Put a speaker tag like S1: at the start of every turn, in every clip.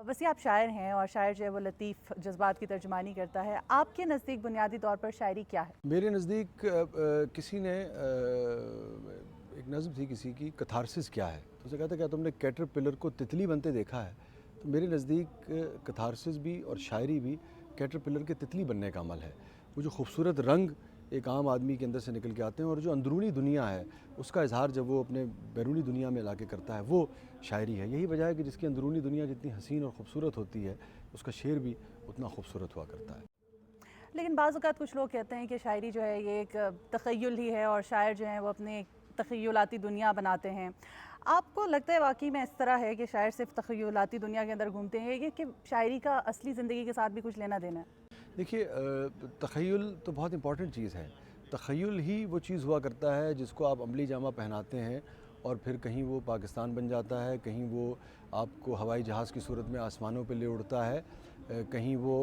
S1: वैसे आप शायर हैं और शायर जो है वो लतीफ़ जज्बात की तर्जुमानी करता है। आपके नज़दीक बुनियादी तौर पर शायरी क्या है?
S2: मेरे नज़दीक किसी ने एक नज़्म थी किसी की, कथारसिस क्या है। तो उसे कहता क्या तुमने कैटरपिलर को तितली बनते देखा है। तो मेरे नज़दीक कथारसिस भी और शायरी भी कैटरपिलर के तितली बनने का अमल है। वो जो खूबसूरत रंग एक आम आदमी के अंदर से निकल के आते हैं और जो अंदरूनी दुनिया है उसका इजहार जब वो अपने बैरूनी दुनिया में ला के करता है वो शायरी है। यही वजह है कि जिसकी अंदरूनी दुनिया जितनी हसीन और ख़ूबसूरत होती है उसका शेर भी उतना खूबसूरत हुआ करता है।
S1: लेकिन बाज़ औक़ात कुछ लोग कहते हैं कि शायरी जो है ये एक तख़य्युल ही है और शायर जो हैं वो अपने एक तख़य्युलाती दुनिया बनाते हैं। आपको लगता है वाक़ई में इस तरह है कि शायर सिर्फ़ तख़य्युलाती दुनिया के अंदर घूमते हैं, ये कि शायरी का असली ज़िंदगी के साथ भी कुछ लेना देना है?
S2: देखिए तख़य्युल तो बहुत इम्पॉर्टेंट चीज़ है। तख़य्युल ही वो चीज़ हुआ करता है जिसको आप अमली जामा पहनाते हैं और फिर कहीं वो पाकिस्तान बन जाता है, कहीं वो आपको हवाई जहाज़ की सूरत में आसमानों पे ले उड़ता है, कहीं वो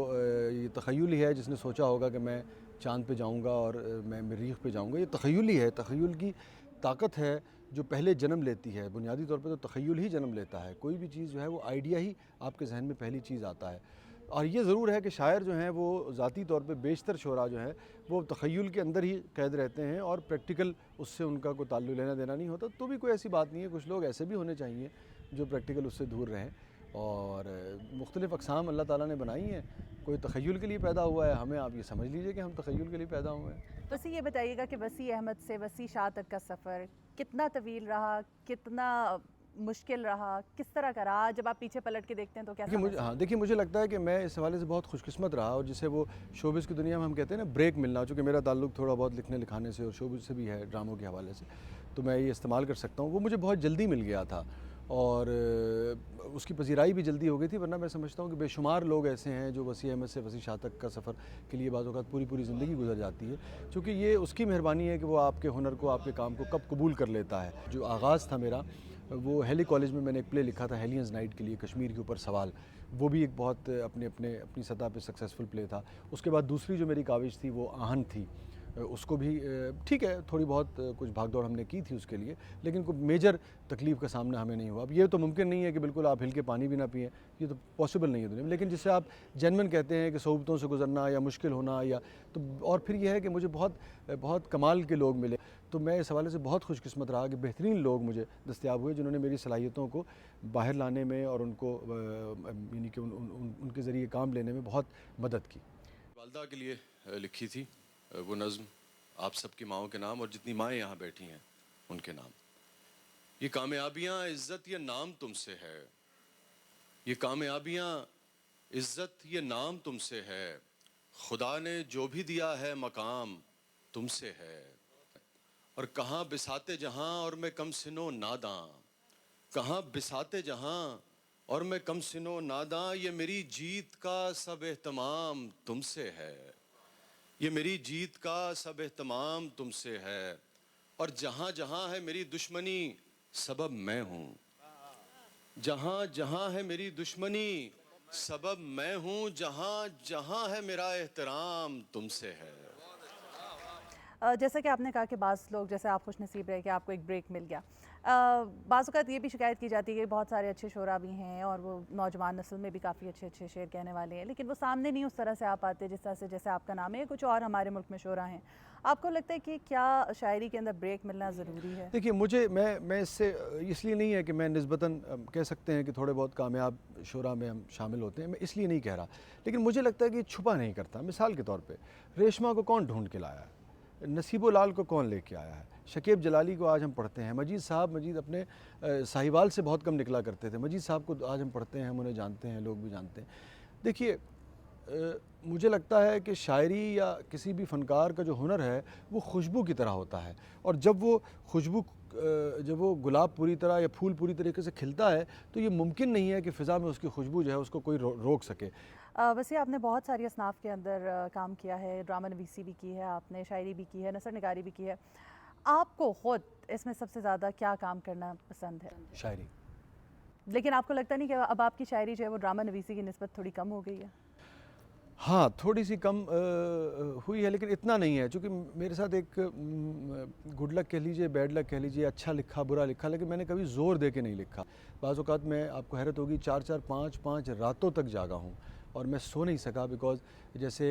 S2: ये तख़य्युल ही है जिसने सोचा होगा कि मैं चाँद पे जाऊँगा और मैं मरीख़ पे जाऊँगा। ये तख़य्युल ही है। तख़य्युल की ताकत है जो पहले जन्म लेती है। बुनियादी तौर पे तो तख़य्युल ही जन्म लेता है। कोई भी चीज़ जो है वो आइडिया ही आपके ज़हन में पहली चीज़ आता है। और ये ज़रूर है कि शायर जो हैं वो ज़ाती तौर पे बेशतर शुरा जो हैं वो तख़य्युल के अंदर ही कैद रहते हैं और प्रैक्टिकल उससे उनका कोई ताल्लुक़ लेना देना नहीं होता। तो भी कोई ऐसी बात नहीं है, कुछ लोग ऐसे भी होने चाहिए जो प्रैक्टिकल उससे दूर रहें। और मुख्तलिफ़ अक़साम अल्लाह ताला ने बनाई हैं। कोई तख़य्युल के लिए पैदा हुआ है, हमें आप ये समझ लीजिए कि हम तख़य्युल के लिए पैदा हुए हैं।
S1: वैसे ये बताइएगा कि वसी अहमद से वसी शाह तक का सफ़र कितना तवील रहा, कितना मुश्किल रहा, किस तरह का रहा? जब आप पीछे पलट के देखते हैं तो कैसा महसूस होता है?
S2: देखिए मुझे लगता है कि मैं इस हवाले से बहुत खुशकिस्मत रहा और जिसे वो शोबिज़ की दुनिया में हम कहते हैं ना ब्रेक मिलना, चूँकि मेरा ताल्लुक़ थोड़ा बहुत लिखने लिखाने से और शोबिज़ से भी है ड्रामों के हवाले से, तो मैं ये इस्तेमाल कर सकता हूँ। वो मुझे बहुत जल्दी मिल गया था और उसकी पज़ीराई भी जल्दी हो गई थी। वरना मैं समझता हूँ कि बेशुमार लोग ऐसे हैं जो वसी अहमद से वसी शाह तक का सफ़र के लिए बाज़ औक़ात पूरी ज़िंदगी गुज़र जाती है। चूँकि ये उसकी मेहरबानी है कि वो आपके हुनर को, आपके काम को कब कबूल कर लेता है। जो आगाज़ था मेरा वो हेली कॉलेज में मैंने एक प्ले लिखा था हेलियंस नाइट के लिए, कश्मीर के ऊपर सवाल। वो भी एक बहुत अपनी सतह पे सक्सेसफुल प्ले था। उसके बाद दूसरी जो मेरी काविश थी वो आहन थी। उसको भी ठीक है, थोड़ी बहुत कुछ भाग दौड़ हमने की थी उसके लिए, लेकिन कोई मेजर तकलीफ़ का सामना हमें नहीं हुआ। अब ये तो मुमकिन नहीं है कि बिल्कुल आप हिल के पानी भी ना पिएँ, ये तो पॉसिबल नहीं है दुनिया में। लेकिन जिसे आप जेन्युइन कहते हैं कि सोबतों से गुज़रना या मुश्किल होना या तो, और फिर ये है कि मुझे बहुत कमाल के लोग मिले। तो मैं इस हवाले से बहुत खुशकिस्मत रहा कि बेहतरीन लोग मुझे दस्तयाब हुए जिन्होंने मेरी सलाहियतों को बाहर लाने में और उनको यानी कि उनके ज़रिए काम लेने में बहुत मदद की।
S3: वालदा के लिए लिखी थी वो नज़्म, आप सबकी माँओं के नाम और जितनी माएँ यहाँ बैठी हैं उनके नाम। ये कामयाबियाँ इज़्ज़त ये नाम तुमसे है, ये कामयाबियाँ इज़्ज़त ये नाम तुमसे है, खुदा ने जो भी दिया है मकाम तुमसे है। और कहाँ बिसाते जहाँ और मैं कम सिनो नादां, कहाँ बिसाते जहाँ और मैं कम सिनो नादां, ये मेरी जीत का सब एहतमाम तुमसे है, ये मेरी जीत का सब एहतमाम तुमसे है। और जहाँ जहाँ है मेरी दुश्मनी सबब मैं हूँ, जहाँ जहाँ है मेरी दुश्मनी सबब मैं हूँ, जहाँ जहाँ है मेरा एहतराम तुमसे है।
S1: जैसा कि आपने कहा कि बाज़ लोग, जैसे आप खुश नसीब रहे कि आपको एक ब्रेक मिल गया। बाज़ औक़ात ये भी शिकायत की जाती है कि बहुत सारे अच्छे शोरा भी हैं और वो नौजवान नस्ल में भी काफ़ी अच्छे शेर कहने वाले हैं, लेकिन वो सामने नहीं उस तरह से आ पाते जिस तरह से जैसे आपका नाम है, कुछ और हमारे मुल्क में शोरा हैं। आपको लगता है कि क्या शायरी के अंदर ब्रेक मिलना ज़रूरी है?
S2: देखिए मैं इससे इसलिए नहीं है कि मैं निस्बतन कह सकते हैं कि थोड़े बहुत कामयाब शुरा में हम शामिल होते हैं, मैं इसलिए नहीं कह रहा। लेकिन मुझे लगता है कि छुपा नहीं करता। मिसाल के तौर पे रेशमा को कौन ढूंढ के लाया है, नसीबो लाल को कौन लेके आया है, शकीब जलाली को आज हम पढ़ते हैं, मजीद अपने साहिवाल से बहुत कम निकला करते थे, मजीद साहब को आज हम पढ़ते हैं, हम उन्हें जानते हैं, लोग भी जानते हैं। देखिए मुझे लगता है कि शायरी या किसी भी फ़नकार का जो हुनर है वो खुशबू की तरह होता है, और जब वो गुलाब पूरी तरह या फूल पूरी तरीके से खिलता है तो ये मुमकिन नहीं है कि फ़िज़ा में उसकी खुशबू जो है उसको कोई रोक सके।
S1: वैसे आपने बहुत सारी असनाफ़ के अंदर काम किया है, ड्रामा नवीसी भी की है आपने, शायरी भी की है, नसर निगारी भी की है। आपको ख़ुद इसमें सबसे ज़्यादा क्या काम करना पसंद है?
S2: शायरी।
S1: लेकिन आपको लगता नहीं कि अब आपकी शायरी जो है वो ड्रामा नवीसी की निस्बत थोड़ी कम हो गई है?
S2: हाँ, थोड़ी सी कम हुई है, लेकिन इतना नहीं है, चूँकि मेरे साथ एक गुड लक कह लीजिए, बैड लक कह लीजिए, अच्छा लिखा, बुरा लिखा, लेकिन मैंने कभी ज़ोर दे के नहीं लिखा। बाज़ औक़ात मैं, आपको हैरत होगी, 4-4 5-5 रातों तक जागा हूँ और मैं सो नहीं सका, बिकॉज़ जैसे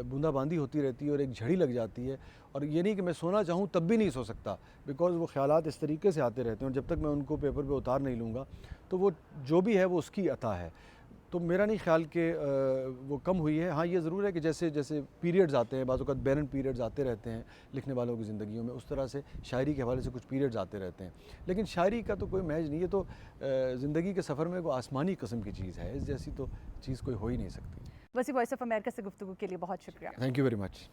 S2: बूंदाबांदी होती रहती है और एक झड़ी लग जाती है, और ये नहीं कि मैं सोना चाहूँ तब भी नहीं सो सकता, बिकॉज़ वो ख़यालात इस तरीके से आते रहते हैं, और जब तक मैं उनको पेपर पे उतार नहीं लूँगा तो वो जो भी है वो उसकी अता है। तो मेरा नहीं ख़्याल कि वो कम हुई है। हाँ, ये ज़रूर है कि जैसे जैसे पीरियड्स आते हैं, बाज़ औक़ात बैरन पीरियड्स आते रहते हैं लिखने वालों की ज़िंदगियों में, उस तरह से शायरी के हवाले से कुछ पीरियड्स आते रहते हैं। लेकिन शायरी का तो कोई महज नहीं, ये तो ज़िंदगी के सफ़र में कोई आसमानी किस्म की चीज़ है, इस जैसी तो चीज़ कोई हो ही नहीं सकती।
S1: वसी वॉइस ऑफ अमेरिका से गुफ्तगू के लिए बहुत शुक्रिया।
S2: Thank you very much.